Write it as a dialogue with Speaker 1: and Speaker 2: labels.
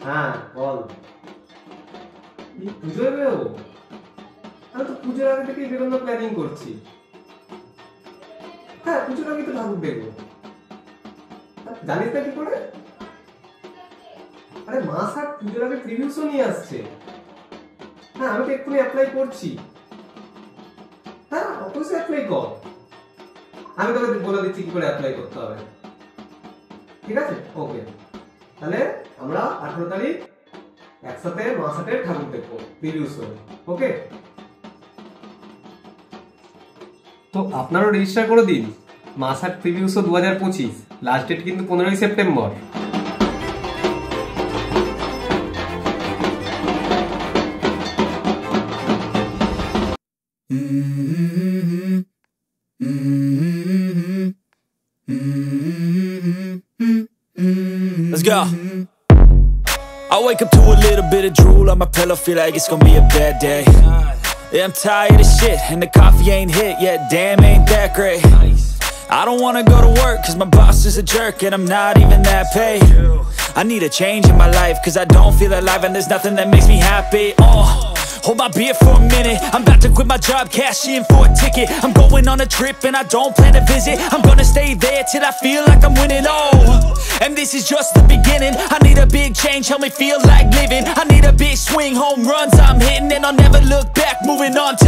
Speaker 1: হ্যাঁ বল। এই পুজোয় বেরোবো? আমি তো পুজোর আগে থেকেই বেরোনোর প্ল্যানিং করছি। হ্যাঁ পুজোর আগে তো ঠাকুর দেখবো। জানিস না কি করে? আরে মা স্যার পুজোর আগে প্রিভিউ শো নিয়ে আসছে। হ্যাঁ আমি তো এক্ষুনি অ্যাপ্লাই করছি। হ্যাঁ অবশ্যই অ্যাপ্লাই কর। আমি তোকে বলে দিচ্ছি কি করে অ্যাপ্লাই করতে হবে। ঠিক আছে ওকে, তাহলে আমরা 18 তারিখ একসাথে মা সাথে ঠাকুর দেখবো প্রিভিউ শো। ওকে, তো আপনারও রেজিস্টার করে দিন মা সাথে প্রিভিউ শো 2025। লাস্ট ডেট কিন্তু 15ই September.
Speaker 2: Let's go. I wake up to a little bit of drool on my pillow, feel like it's gonna be a bad day. Yeah, I'm tired of shit, and the coffee ain't hit yet, damn ain't that great. I don't wanna go to work, cause my boss is a jerk, and I'm not even that paid. I need a change in my life, cause I don't feel alive, and there's nothing that makes me happy. Hold my beer for a minute, I'm about to quit my job, cash in for a ticket. I'm going on a trip and I don't plan to visit. I'm gonna stay there till I feel like I'm winning, oh. And this is just the beginning. I need a big change, help me feel like living. I need a big swing, home runs I'm hitting, and I'll never look back, moving on to